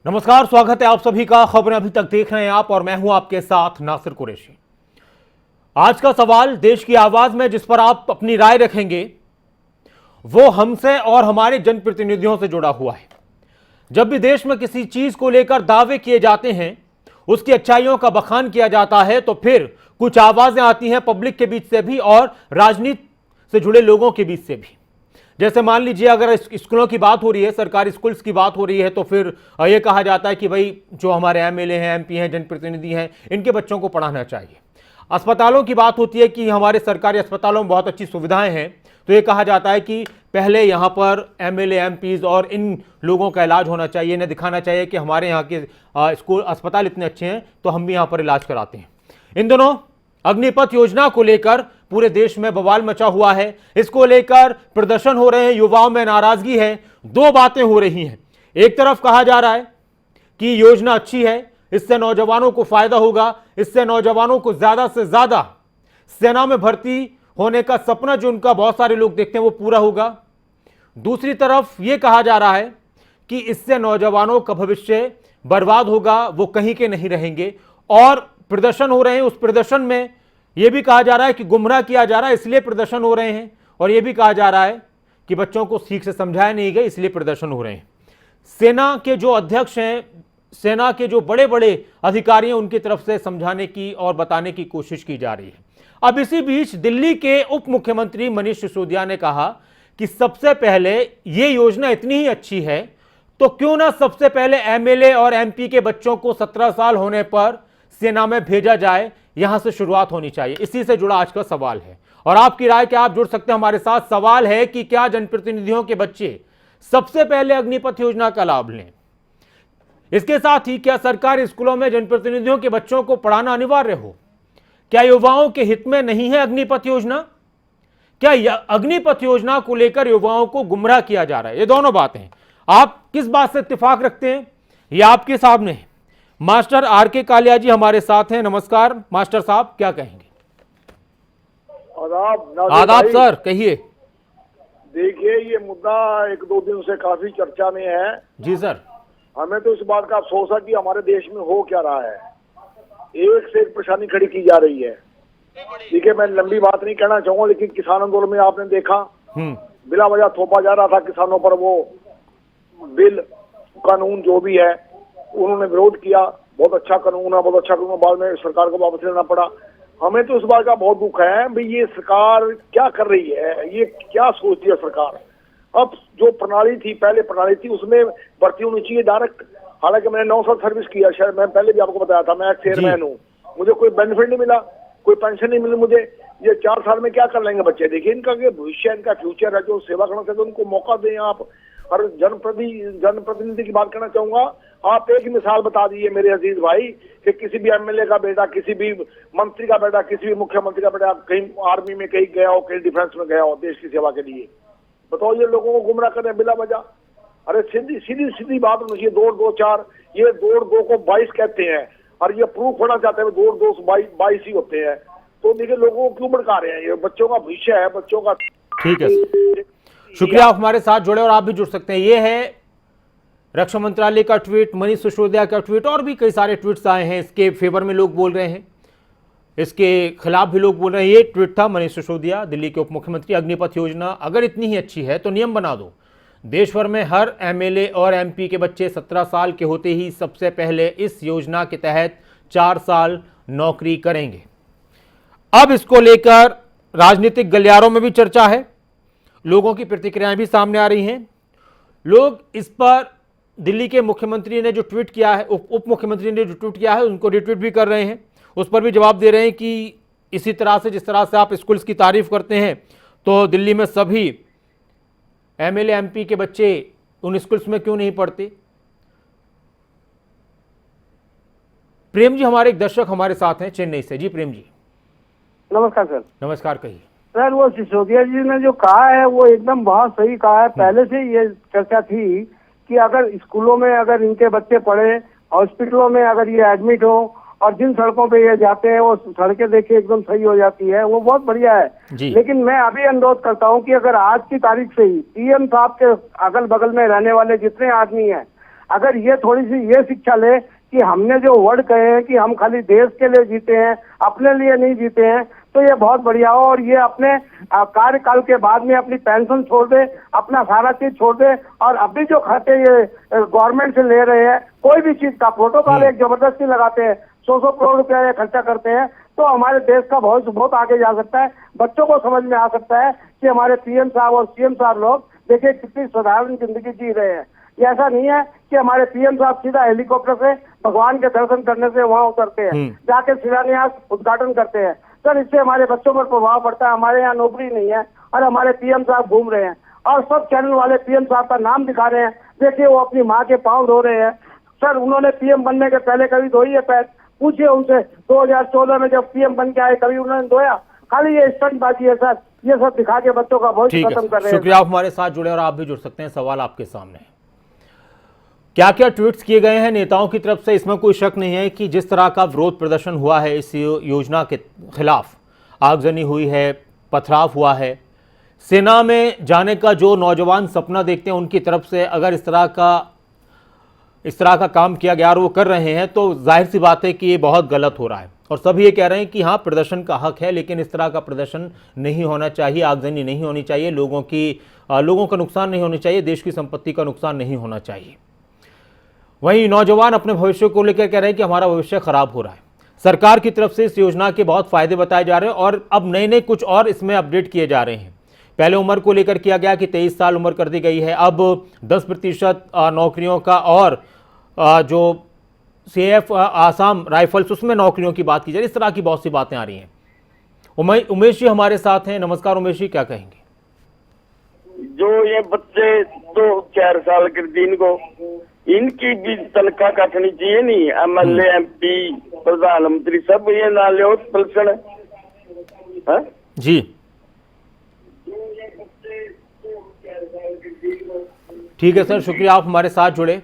नमस्कार, स्वागत है आप सभी का। खबरें अभी तक देख रहे हैं आप और मैं हूं आपके साथ नासिर कुरैशी। आज का सवाल देश की आवाज में जिस पर आप अपनी राय रखेंगे वो हमसे और हमारे जनप्रतिनिधियों से जुड़ा हुआ है। जब भी देश में किसी चीज को लेकर दावे किए जाते हैं, उसकी अच्छाइयों का बखान किया जाता है, तो फिर कुछ आवाजें आती हैं पब्लिक के बीच से भी और राजनीति से जुड़े लोगों के बीच से भी। जैसे मान लीजिए अगर स्कूलों की बात हो रही है, सरकारी स्कूल्स की बात हो रही है, तो फिर यह कहा जाता है कि भाई जो हमारे एमएलए हैं, एमपी हैं, जनप्रतिनिधि हैं, इनके बच्चों को पढ़ाना चाहिए। अस्पतालों की बात होती है कि हमारे सरकारी अस्पतालों में बहुत अच्छी सुविधाएं हैं, तो ये कहा जाता है कि पहले यहाँ पर एमएलए, एमपीज और इन लोगों का इलाज होना चाहिए, इन्हें दिखाना चाहिए कि हमारे यहाँ के स्कूल अस्पताल इतने अच्छे हैं तो हम भी यहाँ पर इलाज कराते हैं। इन दिनों अग्निपथ योजना को लेकर पूरे देश में बवाल मचा हुआ है। इसको लेकर प्रदर्शन हो रहे हैं, युवाओं में नाराजगी है। दो बातें हो रही हैं। एक तरफ कहा जा रहा है कि योजना अच्छी है, इससे नौजवानों को फायदा होगा, इससे नौजवानों को ज्यादा से ज्यादा सेना में भर्ती होने का सपना जो उनका बहुत सारे लोग देखते हैं वो पूरा होगा। दूसरी तरफ यह कहा जा रहा है कि इससे नौजवानों का भविष्य बर्बाद होगा, वो कहीं के नहीं रहेंगे। और प्रदर्शन हो रहे हैं, उस प्रदर्शन में यह भी कहा जा रहा है कि गुमराह किया जा रहा है, इसलिए प्रदर्शन हो रहे हैं। और यह भी कहा जा रहा है कि बच्चों को ठीक से समझाया नहीं गया, इसलिए प्रदर्शन हो रहे हैं। सेना के जो अध्यक्ष हैं, सेना के जो बड़े बड़े अधिकारी हैं, उनकी तरफ से समझाने की और बताने की कोशिश की जा रही है। अब इसी बीच दिल्ली के उप मुख्यमंत्री मनीष सिसोदिया ने कहा कि सबसे पहले यह योजना इतनी ही अच्छी है तो क्यों ना सबसे पहले एमएलए और एमपी के बच्चों को 17 साल होने पर सेना में भेजा जाए, यहां से शुरुआत होनी चाहिए। इसी से जुड़ा आज का सवाल है और आपकी राय क्या, आप जुड़ सकते हैं हमारे साथ। सवाल है कि क्या जनप्रतिनिधियों के बच्चे सबसे पहले अग्निपथ योजना का लाभ लें? इसके साथ ही क्या सरकारी स्कूलों में जनप्रतिनिधियों के बच्चों को पढ़ाना अनिवार्य हो? क्या युवाओं के हित में नहीं है अग्निपथ योजना? क्या अग्निपथ योजना को लेकर युवाओं को गुमराह किया जा रहा है? ये दोनों बातें, आप किस बात से इत्तेफाक रखते हैं, ये आपके सामने है। Master R K. कालिया जी हमारे साथ हैं। नमस्कार मास्टर साहब, क्या कहेंगे? आदाब सर, कहिए। देखिए, ये मुद्दा एक दो दिन से काफी चर्चा में है। जी सर। हमें तो इस बात का अफसोस है कि हमारे देश में हो क्या रहा है। एक से एक परेशानी खड़ी की जा रही है। ठीक है, मैं लंबी बात नहीं कहना चाहूंगा, लेकिन किसान आंदोलन में आपने देखा बिला वजह थोपा जा रहा था किसानों पर वो बिल, कानून जो भी है, उन्होंने विरोध किया। बहुत अच्छा कानून है, बहुत अच्छा कानून, बाद में सरकार को वापस लेना पड़ा। हमें तो इस बात का बहुत दुख है भाई, ये सरकार क्या कर रही है, ये क्या सोचती है सरकार। अब जो प्रणाली थी, पहले प्रणाली थी, उसमें भर्ती होनी चाहिए डायरेक्ट। हालांकि मैंने 9 साल सर्विस किया, शायद मैं पहले भी आपको बताया था, मैं एक चेयरमैन हूँ, मुझे कोई बेनिफिट नहीं मिला, कोई पेंशन नहीं मिली मुझे। ये 4 साल में क्या कर लेंगे बच्चे? देखिए, इनका भविष्य, इनका फ्यूचर है, जो सेवा करना चाहते हैं उनको मौका दें आप। और जनप्रतिनिधि की बात करना चाहूंगा, आप एक मिसाल बता दीजिए मेरे अजीज भाई कि किसी भी एमएलए का बेटा, किसी भी मंत्री का बेटा, किसी भी मुख्यमंत्री का बेटा कहीं आर्मी में कहीं गया हो, कहीं डिफेंस में गया हो देश की सेवा के लिए, बताओ ये लोगों को गुमराह करें बिला वजह? अरे सीधी सीधी सीधी बात होनी चाहिए, 2 2 4, ये 2 2 को 22 कहते हैं और ये प्रूफ होना चाहते हैं 2 2 22 ही होते हैं। तो देखिए, लोगों को क्यों भड़का रहे हैं? ये बच्चों का भविष्य है, बच्चों का। ठीक है, शुक्रिया, आप हमारे साथ जुड़े और आप भी जुड़ सकते हैं। ये है रक्षा मंत्रालय का ट्वीट, मनीष सिसोदिया का ट्वीट, और भी कई सारे ट्वीट्स आए हैं। इसके फेवर में लोग बोल रहे हैं, इसके खिलाफ भी लोग बोल रहे हैं। ये ट्वीट था मनीष सिसोदिया, दिल्ली के उप मुख्यमंत्री। अग्निपथ योजना अगर इतनी ही अच्छी है तो नियम बना दो, देश भर में हर एमएलए और एमपी के बच्चे 17 साल के होते ही सबसे पहले इस योजना के तहत 4 साल नौकरी करेंगे। अब इसको लेकर राजनीतिक गलियारों में भी चर्चा है, लोगों की प्रतिक्रियाएं भी सामने आ रही हैं। लोग इस पर दिल्ली के मुख्यमंत्री ने जो ट्वीट किया है, उप मुख्यमंत्री ने जो ट्वीट किया है, उनको रिट्वीट भी कर रहे हैं, उस पर भी जवाब दे रहे हैं कि इसी तरह से जिस तरह से आप स्कूल्स की तारीफ करते हैं, तो दिल्ली में सभी एमएलए एमपी के बच्चे उन स्कूल्स में क्यों नहीं पढ़ते? प्रेम जी हमारे एक दर्शक हमारे साथ हैं चेन्नई से। जी प्रेम जी। नमस्कार सर। नमस्कार, कहिए सर। वो सिसोदिया जी ने जो कहा है वो एकदम बहुत सही कहा है। पहले से ये चर्चा थी कि अगर स्कूलों में अगर इनके बच्चे पढ़े, हॉस्पिटलों में अगर ये एडमिट हो, और जिन सड़कों पे ये जाते हैं वो सड़कें देखिए एकदम सही हो जाती है, वो बहुत बढ़िया है। लेकिन मैं अभी अनुरोध करता हूँ कि अगर आज की तारीख से ही पीएम साहब के अगल बगल में रहने वाले जितने आदमी हैं, अगर ये थोड़ी सी ये शिक्षा ले कि हमने जो वर्ड कहे हैं कि हम खाली देश के लिए जीते हैं, अपने लिए नहीं जीते हैं, तो ये बहुत बढ़िया हो। और ये अपने कार्यकाल के बाद में अपनी पेंशन छोड़ दे, अपना सारा चीज छोड़ दे, और अभी जो खाते ये गवर्नमेंट से ले रहे हैं कोई भी चीज का प्रोटोकॉल एक जबरदस्ती लगाते हैं, 100 करोड़ रुपया ये खर्चा करते हैं, तो हमारे देश का भविष्य बहुत आगे जा सकता है। बच्चों को समझ में आ सकता है कि हमारे पीएम साहब और सीएम साहब लोग देखिए कितनी साधारण जिंदगी जी रहे हैं। ये ऐसा नहीं है कि हमारे पीएम साहब सीधा हेलीकॉप्टर से भगवान के दर्शन करने से वहां उतरते हैं, जाके शिलान्यास उद्घाटन करते हैं। सर, इससे हमारे बच्चों पर प्रभाव पड़ता है। हमारे यहाँ नौकरी नहीं है और हमारे पीएम साहब घूम रहे हैं और सब चैनल वाले पीएम साहब का नाम दिखा रहे हैं। देखिए वो अपनी माँ के पाँव धो रहे हैं। सर, उन्होंने पीएम बनने के पहले कभी धोई है पैर? पूछिए उनसे, 2014 में जब पीएम बन के आए कभी उन्होंने धोया? खाली ये स्टंटबाजी है सर, ये सब दिखा के बच्चों का भविष्य खत्म कर रहे हैं। शुक्रिया, आप हमारे साथ जुड़े और आप भी जुड़ सकते हैं। सवाल आपके सामने है, क्या क्या ट्वीट्स किए गए हैं नेताओं की तरफ से। इसमें कोई शक नहीं है कि जिस तरह का विरोध प्रदर्शन हुआ है इस योजना के खिलाफ, आगजनी हुई है, पथराव हुआ है, सेना में जाने का जो नौजवान सपना देखते हैं उनकी तरफ से अगर इस तरह का काम किया गया और वो कर रहे हैं तो जाहिर सी बात है कि ये बहुत गलत हो रहा है। और सभी ये कह रहे हैं कि हाँ, प्रदर्शन का हक है, लेकिन इस तरह का प्रदर्शन नहीं होना चाहिए, आगजनी नहीं होनी चाहिए, लोगों का नुकसान नहीं होना चाहिए, देश की संपत्ति का नुकसान नहीं होना चाहिए। वहीं नौजवान अपने भविष्य को लेकर कह रहे हैं कि हमारा भविष्य खराब हो रहा है। सरकार की तरफ से इस योजना के बहुत फायदे बताए जा रहे हैं और अब नए कुछ और इसमें अपडेट किए जा रहे हैं। पहले उम्र को लेकर किया गया कि 23 साल उम्र कर दी गई है, अब 10% नौकरियों का, और जो CAF आसाम राइफल्स उसमें नौकरियों की बात की जाए। इस तरह की बहुत सी बातें आ रही हैं। उमेश जी हमारे साथ हैं। नमस्कार उमेश जी, क्या कहेंगे? जो ये बच्चे 2-4 साल के दिन को इनकी भी तनख्वाह काटनी चाहिए नहीं। MLA MP प्रधानमंत्री सब ये ना ले पेंशन जी। ठीक है सर, शुक्रिया, आप हमारे साथ जुड़े।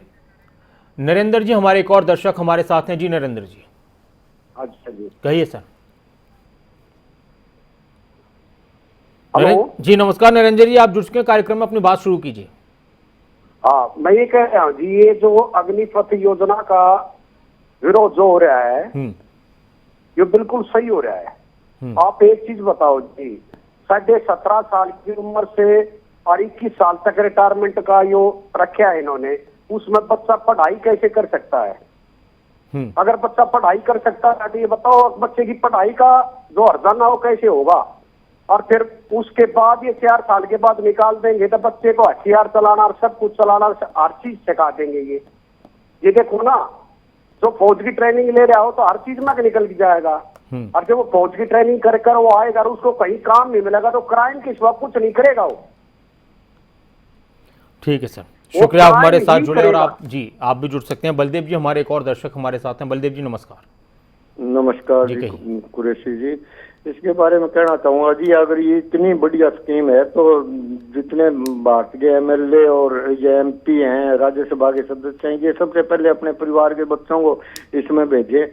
नरेंद्र जी हमारे एक और दर्शक हमारे साथ हैं। जी नरेंद्र जी। अच्छा जी, कहिए सर। हेलो जी नमस्कार नरेंद्र जी, आप जुड़ चुके हैं कार्यक्रम में, अपनी बात शुरू कीजिए। हाँ, मैं ये कह रहा हूँ जी, ये जो अग्निपथ योजना का विरोध जो हो रहा है ये बिल्कुल सही हो रहा है। आप एक चीज बताओ जी, 17.5 साल की उम्र से और 21 साल तक रिटायरमेंट का जो रखा है इन्होंने, उसमें बच्चा पढ़ाई कैसे कर सकता है? अगर बच्चा पढ़ाई कर सकता है तो ये बताओ बच्चे की पढ़ाई का जो हर्जाना हो कैसे होगा? और फिर उसके बाद ये 4 साल के बाद निकाल देंगे तो बच्चे को हथियार चलाना और सब कुछ चलाना हर चीज सिखा देंगे। ये देखो ना, जो फौज की ट्रेनिंग ले रहा हो तो हर चीज में निकल जाएगा, और जब वो फौज की ट्रेनिंग कर वो आएगा और उसको कहीं काम नहीं मिलेगा तो क्राइम के सिवा कुछ नहीं करेगा वो। ठीक है सर, शुक्रिया, आप हमारे साथ जुड़े और आप भी जुड़ सकते हैं। बलदेव जी हमारे एक और दर्शक हमारे साथ हैं। बलदेव जी नमस्कार। नमस्कार जी कुरैशी जी, इसके बारे में कहना चाहूंगा जी, अगर ये इतनी बढ़िया स्कीम है तो जितने भारत के MLA और ये MP हैं, राज्यसभा के सदस्य हैं, ये सबसे पहले अपने परिवार के बच्चों को इसमें भेजे,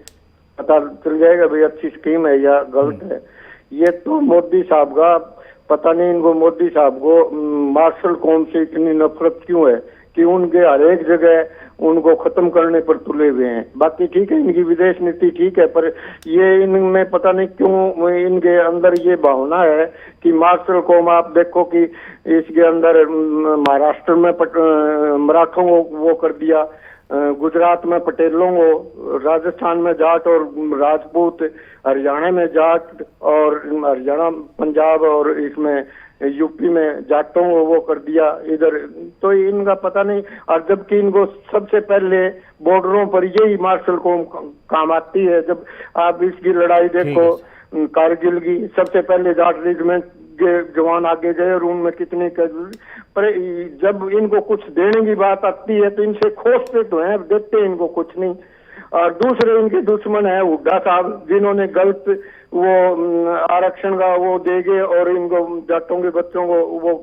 पता चल जाएगा भाई अच्छी स्कीम है या गलत है। ये तो मोदी साहब का पता नहीं, इनको मोदी साहब को मार्शल कौम से इतनी नफरत क्यों है कि उनके हर एक जगह उनको खत्म करने पर तुले हुए हैं। बाकी ठीक है, इनकी विदेश नीति ठीक है, पर ये इनमें पता नहीं क्यों इनके अंदर ये भावना है कि मार्शल कौम, आप देखो कि इसके अंदर महाराष्ट्र में मराठों को वो कर दिया, गुजरात में पटेलों को, राजस्थान में जाट और राजपूत, हरियाणा में जाट और हरियाणा पंजाब और इसमें यूपी में जाटों को वो कर दिया इधर, तो इनका पता नहीं। और जबकि इनको सबसे पहले बॉर्डरों पर यही मार्शल कौम काम आती है। जब आप इसकी लड़ाई देखो कारगिल की, सबसे पहले जाट रेजिमेंट के जवान आगे गए और उनमें कितने पर जब इनको कुछ देने की बात आती है तो इनसे खोजते तो हैं, देते इनको कुछ नहीं। और दूसरे इनके दुश्मन है हुड्डा साहब, जिन्होंने गलत वो आरक्षण का वो देगे और इनको जाटों के बच्चों को वो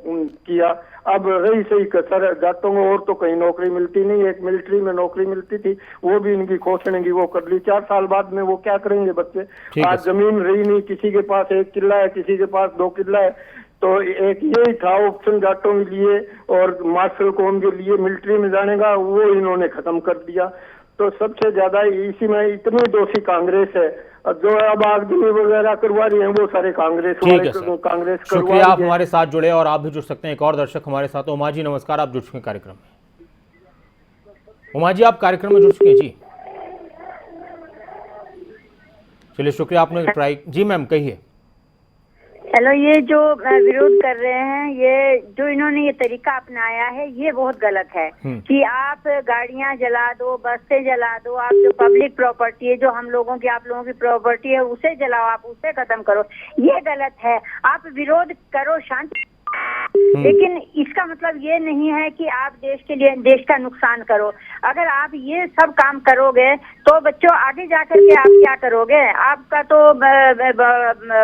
किया। अब रही सही सर, जाटों को और तो कहीं नौकरी मिलती नहीं, एक मिलिट्री में नौकरी मिलती थी, वो भी इनकी घोषणा की वो कर ली। 4 साल बाद में वो क्या करेंगे बच्चे? आज जमीन रही नहीं, किसी के पास 1 किला है, किसी के पास 2 किला है, तो एक यही था ऑप्शन जाटों के लिए और मार्शल कौम के लिए मिलिट्री में जाने का, वो इन्होंने खत्म कर दिया। तो सबसे ज्यादा इसी में इतनी दोषी कांग्रेस है। और जो अब आगजनी वगैरह करवा रही है वो सारे कांग्रेस ठीक है सर, कांग्रेस शुक्रिया, आप हमारे साथ जुड़े और आप भी जुड़ सकते हैं। एक और दर्शक हमारे साथ, उमा जी नमस्कार, आप जुड़ चुके हैं कार्यक्रम में। उमा जी आप कार्यक्रम में जुड़ चुके हैं जी। चलिए शुक्रिया, आपने ट्राई। जी मैम कहिए। चलो, ये जो विरोध कर रहे हैं, ये जो इन्होंने ये तरीका अपनाया है, ये बहुत गलत है कि आप गाड़ियां जला दो, बसें जला दो, आप जो पब्लिक प्रॉपर्टी है, जो हम लोगों की, आप लोगों की प्रॉपर्टी है, उसे जलाओ, आप उसे खत्म करो। ये गलत है। आप विरोध करो शांति, लेकिन इसका मतलब ये नहीं है कि आप देश के लिए देश का नुकसान करो। अगर आप ये सब काम करोगे तो बच्चों आगे जाकर के आप क्या करोगे? आपका तो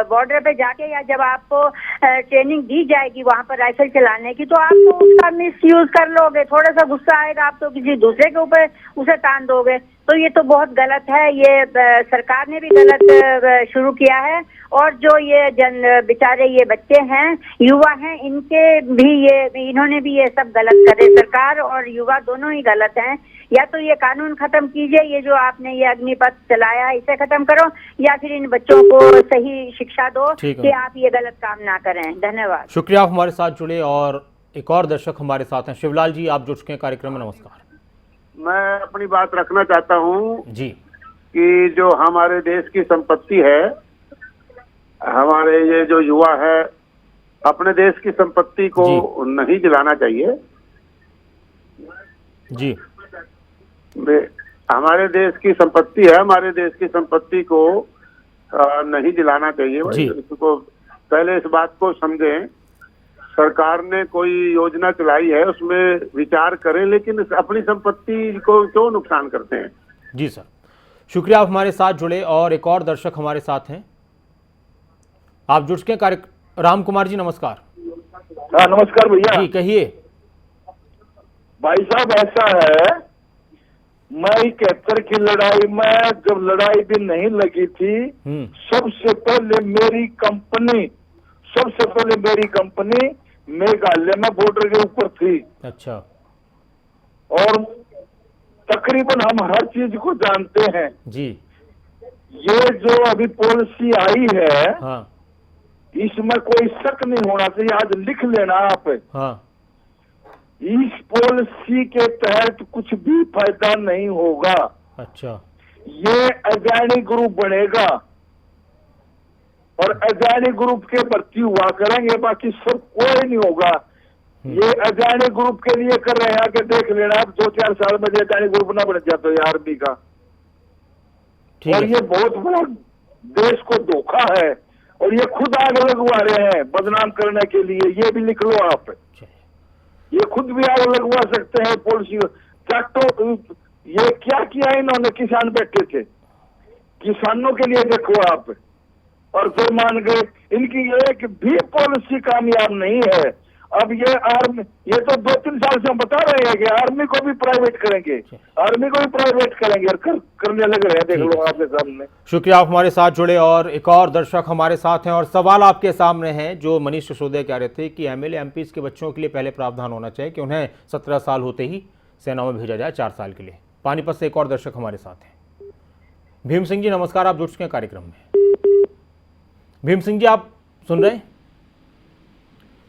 बॉर्डर पे जाके या जब आपको ट्रेनिंग दी जाएगी वहां पर राइफल चलाने की, तो आप तो उसका मिसयूज कर लोगे। थोड़ा सा गुस्सा आएगा, आप तो किसी दूसरे के ऊपर उसे तान दोगे। तो ये तो बहुत गलत है। ये सरकार ने भी गलत शुरू किया है, और जो ये बेचारे ये बच्चे हैं, युवा हैं, इनके भी इन्होंने भी ये सब गलत करे। सरकार और युवा दोनों ही गलत हैं। या तो ये कानून खत्म कीजिए, ये जो आपने ये अग्निपथ चलाया इसे खत्म करो, या फिर इन बच्चों को सही शिक्षा दो कि आप ये गलत काम ना करें। धन्यवाद, शुक्रिया, आप हमारे साथ जुड़े। और एक और दर्शक हमारे साथ हैं, शिवलाल जी आप जुड़ चुके हैं कार्यक्रम में, नमस्कार। मैं अपनी बात रखना चाहता हूँ जी कि जो हमारे देश की संपत्ति है, हमारे ये जो युवा है, अपने देश की संपत्ति को नहीं जलाना चाहिए जी। हमारे देश की संपत्ति है, हमारे देश की संपत्ति को नहीं जलाना चाहिए। इसको पहले इस बात को समझें। सरकार ने कोई योजना चलाई है, उसमें विचार करें, लेकिन अपनी संपत्ति को क्यों नुकसान करते हैं। जी सर, शुक्रिया, आप हमारे साथ जुड़े। और एक और दर्शक हमारे साथ हैं, आप जुड़ चुके हैं राम कुमार जी नमस्कार। हाँ नमस्कार भैया। जी कहिए। भाई साहब ऐसा है, मैं 71 की लड़ाई में जब लड़ाई भी नहीं लगी थी, सबसे पहले मेरी कंपनी मेघालय में बॉर्डर के ऊपर थी। अच्छा। और तकरीबन हम हर चीज को जानते हैं जी। ये जो अभी पॉलिसी आई है, हाँ। इसमें कोई शक नहीं होना चाहिए। आज लिख लेना आप। हाँ। इस पॉलिसी के तहत कुछ भी फायदा नहीं होगा। अच्छा। ये अजानी ग्रुप बनेगा और अजानी ग्रुप के भर्ती हुआ करेंगे, बाकी सब कोई नहीं होगा। ये अजानी ग्रुप के लिए कर रहे हैं, आके देख लेना आप। 2-4 साल में अजानी ग्रुप ना बन जाता है आर्मी का। और ये बहुत बड़ा देश को धोखा है, और ये खुद आग लगवा रहे हैं बदनाम करने के लिए। ये भी लिख लो आप, ये खुद भी आग लगवा सकते हैं पॉलिसी। जाटो ये क्या किया इन्होंने? किसान बैठे थे, किसानों के लिए देखो आप, और फिर मान गए। इनकी एक भी पॉलिसी कामयाब नहीं है। अब ये आर्मी, ये तो 2-3 साल से हम बता रहे हैं कि आर्मी को भी प्राइवेट करेंगे, आर्मी को भी प्राइवेट करेंगे, और करने लग रहे हैं। देख लो आपके सामने। शुक्रिया, आप हमारे साथ जुड़े। और एक और दर्शक हमारे साथ हैं, और सवाल आपके सामने है जो मनीष सिसोदिया कह रहे थे कि एमएलए एमपीज के बच्चों के लिए पहले प्रावधान होना चाहिए कि उन्हें 17 साल होते ही सेना में भेजा जाए 4 साल के लिए। पानीपत से एक और दर्शक हमारे साथ हैं, भीम सिंह जी नमस्कार, आप जुड़ चुके हैं कार्यक्रम में। भीम सिंह जी आप सुन रहे हैं?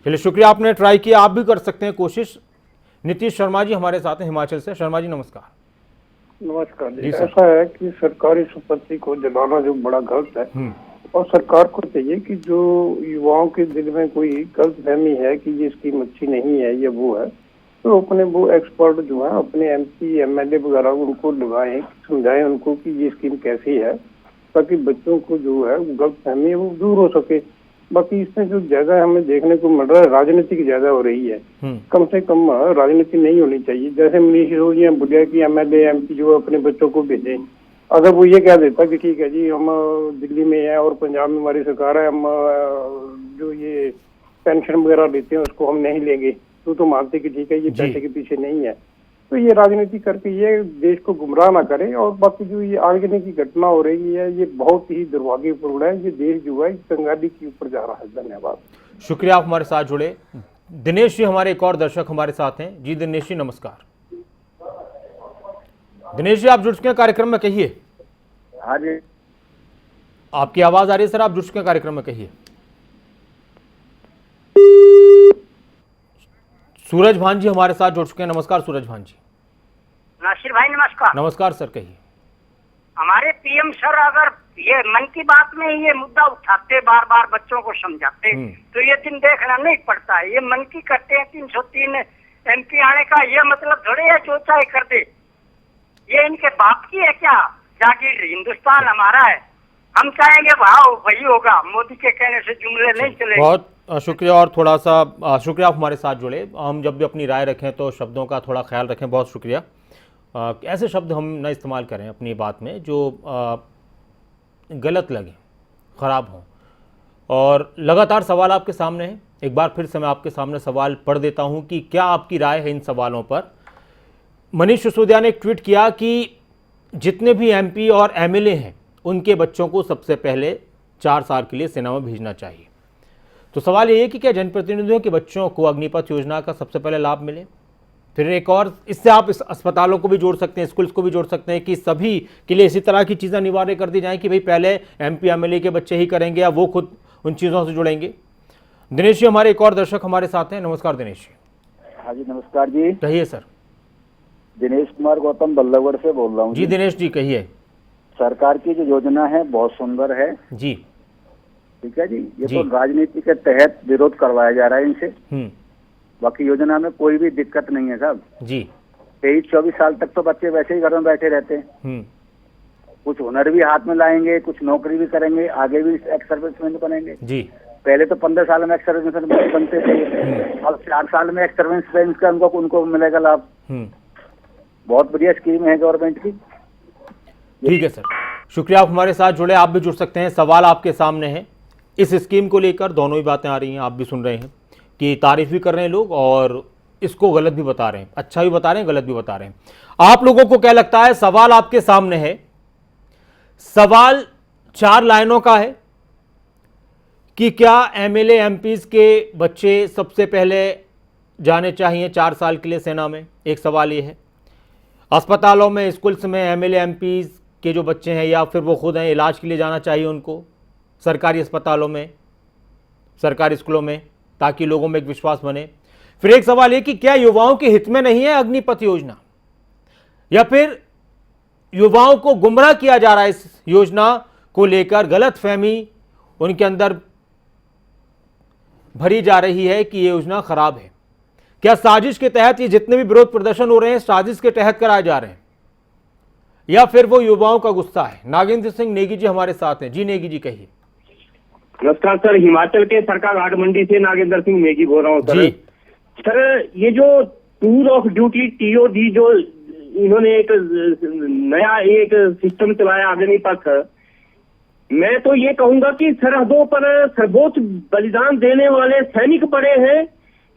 चलिए शुक्रिया, आपने ट्राई किया, आप भी कर सकते हैं कोशिश। नीतीश शर्मा जी हमारे साथ हैं हिमाचल से। शर्मा जी नमस्कार। नमस्कार जी। ऐसा है कि सरकारी संपत्ति को जलाना जो बड़ा गलत है, और सरकार को चाहिए कि जो युवाओं के दिल में कोई गलतफहमी है कि ये स्कीम अच्छी नहीं है, ये वो है, तो अपने वो एक्सपर्ट जो है अपने एमपी एमएलए वगैरह उनको लगाएं, समझाएं उनको कि ये स्कीम कैसी है, ताकि बच्चों को जो है गलतफहमी है वो दूर हो सके। बाकी इसमें जो ज्यादा हमें देखने को मिल रहा है, राजनीति ज्यादा हो रही है। कम से कम राजनीति नहीं होनी चाहिए। जैसे मनीष सिसोदिया बोलिया कि एमएलए एमपी जो अपने बच्चों को भेजें, अगर वो ये कह देता कि ठीक है जी हम दिल्ली में है और पंजाब में हमारी सरकार है, हम जो ये पेंशन वगैरह लेते हैं उसको हम नहीं लेंगे, तो मानते कि ठीक है ये पैसे के पीछे नहीं है। तो ये राजनीति करके ये देश को गुमराह ना करे। और बाकी जो ये आगजनी की घटना हो रही है, ये बहुत ही दुर्भाग्यपूर्ण है। ये देश जो है कंगाली के ऊपर जा रहा है। धन्यवाद। शुक्रिया आप हमारे साथ जुड़े। दिनेश जी हमारे एक और दर्शक हमारे साथ हैं। जी दिनेश जी नमस्कार। दिनेश जी आप जुड़ चुके हैं कार्यक्रम में, कहिए। हाँ जी, आपकी आवाज आ रही है सर, आप जुड़ चुके हैं कार्यक्रम में, कहिए। सूरज भान जी हमारे साथ जुड़ चुके हैं। नमस्कार सूरज भान जी। नासिर भाई नमस्कार। नमस्कार सर, कहिए। हमारे पीएम सर अगर ये मन की बात में ये मुद्दा उठाते, बार बार बच्चों को समझाते, तो ये दिन देखना नहीं पड़ता है। ये मन की करते हैं 303 MP आने का, ये मतलब थोड़े है जो चाहे कर दे। ये इनके बाप की है क्या जागीर? हिंदुस्तान हमारा है, हम चाहेंगे वही होगा। मोदी के कहने से जुमले नहीं चलेंगे। बहुत शुक्रिया। और थोड़ा सा शुक्रिया आप हमारे साथ जुड़े। हम जब भी अपनी राय रखें तो शब्दों का थोड़ा ख्याल रखें। बहुत शुक्रिया। ऐसे शब्द हम न इस्तेमाल करें अपनी बात में जो गलत लगे, ख़राब हों। और लगातार सवाल आपके सामने हैं। एक बार फिर से मैं आपके सामने सवाल पढ़ देता हूं कि क्या आपकी राय है इन सवालों पर। मनीष सिसोदिया ने एक ट्वीट किया कि जितने भी MP और MLA हैं उनके बच्चों को सबसे पहले 4 साल के लिए सेना में भेजना चाहिए। तो सवाल ये है कि क्या जनप्रतिनिधियों के बच्चों को अग्निपथ योजना का सबसे पहले लाभ मिले। फिर एक और, इससे आप इस अस्पतालों को भी जोड़ सकते हैं, स्कूल्स को भी जोड़ सकते हैं कि सभी के लिए इसी तरह की चीज़ें अनिवार्य कर दी जाएं कि भाई पहले MP MLA के बच्चे ही करेंगे या वो खुद उन चीज़ों से जुड़ेंगे। दिनेश जी हमारे एक और दर्शक हमारे साथ हैं। नमस्कार दिनेश जी। हाँ जी नमस्कार जी। कहिए सर। दिनेश कुमार गौतम बल्लभगढ़ से बोल रहा हूँ जी दिनेश जी कहिए। सरकार की जो योजना है बहुत सुंदर है जी। ठीक है जी। ये तो राजनीति के तहत विरोध करवाया जा रहा है इनसे। बाकी योजना में कोई भी दिक्कत नहीं है साहब जी। 23-24 साल तक तो बच्चे वैसे ही घर में बैठे रहते हैं। कुछ हुनर भी हाथ में लाएंगे, कुछ नौकरी भी करेंगे, आगे भी एक्स सर्विसमैन बनेंगे जी। पहले तो 15 साल में एक्स सर्विसमैन बनते थे, अब 4 साल में एक्स सर्विसमैन का उनको मिलेगा लाभ। बहुत बढ़िया स्कीम है गवर्नमेंट की। ठीक है सर, शुक्रिया आप हमारे साथ जुड़े। आप भी जुड़ सकते हैं। सवाल आपके सामने है इस स्कीम को लेकर। दोनों ही बातें आ रही हैं, आप भी सुन रहे हैं कि तारीफ भी कर रहे हैं लोग और इसको गलत भी बता रहे हैं, अच्छा भी बता रहे हैं, गलत भी बता रहे हैं। आप लोगों को क्या लगता है? सवाल आपके सामने है। सवाल 4 लाइनों का है कि क्या MLA MPs के बच्चे सबसे पहले जाने चाहिए 4 साल के लिए सेना में? एक सवाल ये है। अस्पतालों में, स्कूल्स में MLA MPs के जो बच्चे हैं या फिर वो खुद हैं, इलाज के लिए जाना चाहिए उनको सरकारी अस्पतालों में, सरकारी स्कूलों में, ताकि लोगों में एक विश्वास बने। फिर एक सवाल ये कि क्या युवाओं के हित में नहीं है अग्निपथ योजना, या फिर युवाओं को गुमराह किया जा रहा है इस योजना को लेकर, गलतफहमी उनके अंदर भरी जा रही है कि ये योजना खराब है। क्या साजिश के तहत ये जितने भी विरोध प्रदर्शन हो रहे हैं साजिश के तहत कराए जा रहे हैं, या फिर वो युवाओं का गुस्सा है? नागेंद्र सिंह नेगी जी हमारे साथ हैं। जी नेगी जी कहिए। नमस्कार सर, हिमाचल के सरकार घाट मंडी से नागेंद्र सिंह नेगी बोल रहा हूँ सर। सर ये जो टूर ऑफ ड्यूटी TOD जो इन्होंने एक नया एक सिस्टम चलाया अग्निपथ, मैं तो ये कहूंगा कि सरहदों पर सर्वोच्च बलिदान देने वाले सैनिक पड़े हैं,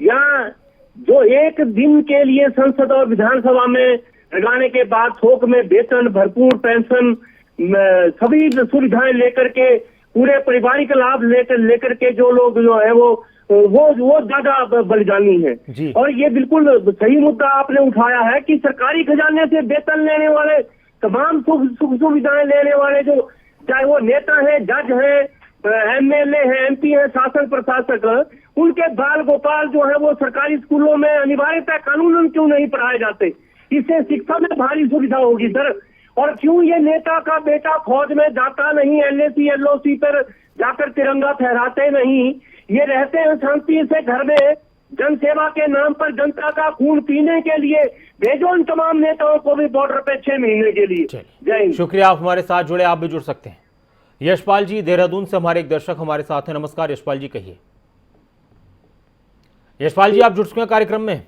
या जो एक दिन के लिए संसद और विधानसभा में लगाने के बाद थोक में वेतन, भरपूर पेंशन, सभी सुविधाएं लेकर के, पूरे पारिवारिक लाभ लेकर के जो लोग जो है वो ज्यादा बलिदानी है। और ये बिल्कुल सही मुद्दा आपने उठाया है कि सरकारी खजाने से वेतन लेने वाले, तमाम सुख सुविधाएं लेने वाले, जो चाहे वो नेता है, जज है, MLA है, MP है, शासन प्रशासक, उनके बाल गोपाल जो है वो सरकारी स्कूलों में अनिवार्यतः कानूनन क्यों नहीं पढ़ाए जाते? इससे शिक्षा में भारी सुविधा होगी सर। और क्यों ये नेता का बेटा फौज में जाता नहीं, LAC LOC पर जाकर तिरंगा फहराते नहीं? ये रहते हैं शांति से घर में, जनसेवा के नाम पर जनता का खून पीने के लिए। भेजो इन तमाम नेताओं को भी बॉर्डर पे 6 महीने के लिए। जय हिंद। शुक्रिया आप हमारे साथ जुड़े। आप भी जुड़ सकते हैं। यशपाल जी देहरादून से हमारे एक दर्शक हमारे साथ हैं। नमस्कार यशपाल जी कहिए। यशपाल जी आप जुड़ चुके हैं कार्यक्रम में।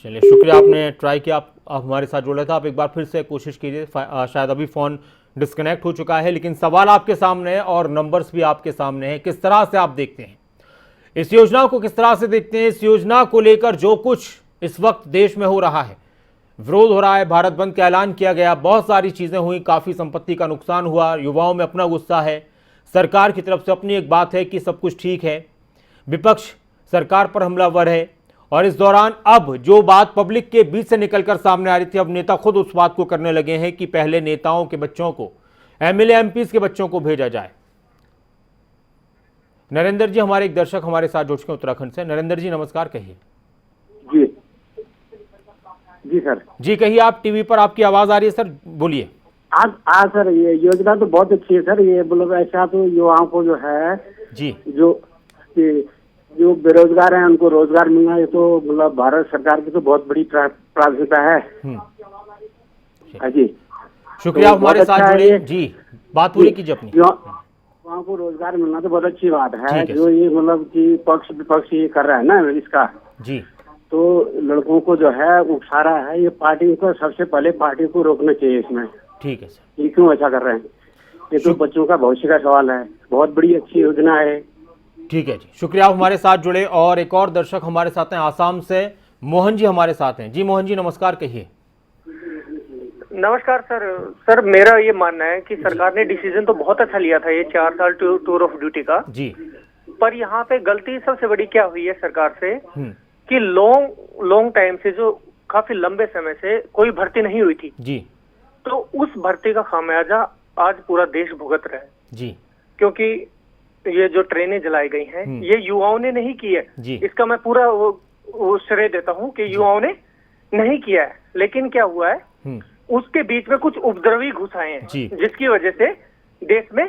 चलिए शुक्रिया, आपने ट्राई किया, आप हमारे साथ जुड़े थे। आप एक बार फिर से कोशिश कीजिए, शायद अभी फ़ोन डिस्कनेक्ट हो चुका है। लेकिन सवाल आपके सामने है और नंबर्स भी आपके सामने हैं। किस तरह से आप देखते हैं इस योजना को, किस तरह से देखते हैं इस योजना को लेकर जो कुछ इस वक्त देश में हो रहा है? विरोध हो रहा है, भारत बंद का ऐलान किया गया, बहुत सारी चीज़ें हुई, काफ़ी संपत्ति का नुकसान हुआ, युवाओं में अपना गुस्सा है, सरकार की तरफ से अपनी एक बात है कि सब कुछ ठीक है, विपक्ष सरकार पर हमलावर है, और इस दौरान अब जो बात पब्लिक के बीच से निकलकर सामने आ रही थी, अब नेता खुद उस बात को करने लगे हैं कि पहले नेताओं के बच्चों को, एमएलए एमपीज के बच्चों को भेजा जाए। नरेंद्र जी हमारे एक दर्शक हमारे साथ जुड़ चुके हैं उत्तराखंड से। नरेंद्र जी नमस्कार, कहिए। जी जी सर। जी कहिए, आप टीवी पर आपकी आवाज आ रही है सर, बोलिए। आज सर ये योजना तो बहुत अच्छी है सर। ये मतलब ऐसा तो युवाओं को जो है जी, जो बेरोजगार हैं उनको रोजगार मिलना, ये तो मतलब भारत सरकार की तो बहुत बड़ी प्राथमिकता है। हाँ जी, शुक्रिया तो हमारे साथ अच्छा जुड़े। जी बात पूरी कीजिए अपनी। युवाओं को रोजगार मिलना तो बहुत अच्छी बात है। जो ये मतलब कि पक्ष विपक्ष ये कर रहा है ना इसका, जी, तो लड़कों को जो है उकसा रहा है। ये पार्टी को सबसे पहले पार्टी को रोकना चाहिए इसमें। ठीक है सर। ये क्यों ऐसा कर रहे हैं? ये तो बच्चों का भविष्य का सवाल है। बहुत बड़ी अच्छी योजना है। ठीक है जी, शुक्रिया आप हमारे साथ जुड़े। और एक और दर्शक हमारे साथ हैं आसाम से, मोहन जी हमारे साथ हैं। जी मोहन जी नमस्कार, कहिए। नमस्कार सर, मेरा ये मानना है कि सरकार ने डिसीजन तो बहुत अच्छा लिया था ये 4 साल टूर ऑफ ड्यूटी का जी, पर यहाँ पे गलती सबसे बड़ी क्या हुई है सरकार से कि लॉन्ग टाइम से, जो काफी लंबे समय से कोई भर्ती नहीं हुई थी जी, तो उस भर्ती का खामियाजा आज पूरा देश भुगत रहा है जी, क्योंकि ये जो ट्रेनें जलाई गई हैं ये युवाओं ने नहीं की है। इसका मैं पूरा वो श्रेय देता हूँ कि युवाओं ने नहीं किया है, लेकिन क्या हुआ है उसके बीच में कुछ उपद्रवी घुस आए हैं जिसकी वजह से देश में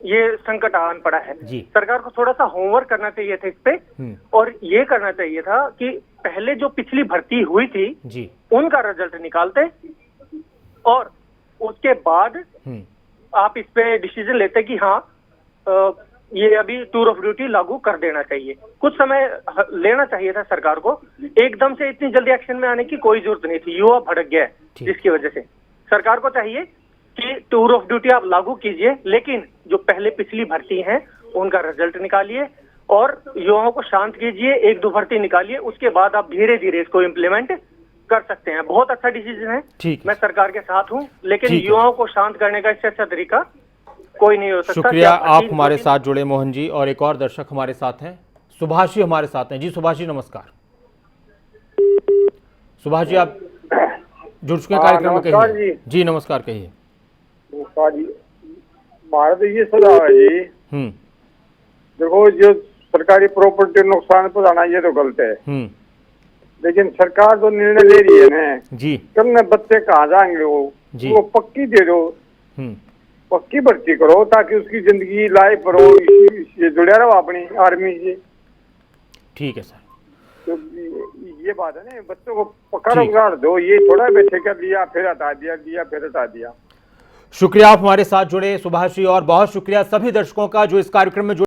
ये संकट आन पड़ा है। सरकार को थोड़ा सा होमवर्क करना चाहिए था इस पे, और ये करना चाहिए था कि पहले जो पिछली भर्ती हुई थी उनका रिजल्ट निकालते और उसके बाद आप इस पे डिसीजन लेते कि हाँ ये अभी टूर ऑफ ड्यूटी लागू कर देना चाहिए। कुछ समय लेना चाहिए था सरकार को। एकदम से इतनी जल्दी एक्शन में आने की कोई जरूरत नहीं थी। युवा भड़क गया है, जिसकी वजह से सरकार को चाहिए कि टूर ऑफ ड्यूटी आप लागू कीजिए, लेकिन जो पहले पिछली भर्ती हैं उनका रिजल्ट निकालिए और युवाओं को शांत कीजिए। 1-2 भर्ती निकालिए, उसके बाद आप धीरे धीरे इसको इम्प्लीमेंट कर सकते हैं। बहुत अच्छा डिसीजन है, मैं सरकार के साथ हूँ, लेकिन युवाओं को शांत करने का इससे अच्छा तरीका कोई नहीं हो सकता। शुक्रिया आप हमारे साथ जुड़े मोहन जी। और एक और दर्शक हमारे साथ हैं, सुभाष जी हमारे साथ हैं। जी सुभाष जी नमस्कार। सुभाष जी आप जुड़ चुके हैं कार्यक्रम में, कहिए। जी नमस्कार, कहिए। नमस्कार जी, हमारा तो ये सुझाव है जी, देखो जो सरकारी प्रॉपर्टी नुकसान पहुंचाना ये तो गलत है, लेकिन सरकार तो निर्णय ले रही है ना जी, कल बच्चे कहाँ जाएंगे वो पक्की दे दो, पक्की भर्ती करो ताकि उसकी जिंदगी लाइफ पर हो, इससे जुड़े रहो अपनी आर्मी से। ठीक है सर, तो ये बात है ना, बच्चों को पक्का रोजगार दो, ये थोड़ा बैठे कर दिया फिर हटा दिया फिर हटा दिया। शुक्रिया आप हमारे साथ जुड़े सुभाष जी, और बहुत शुक्रिया सभी दर्शकों का जो इस कार्यक्रम में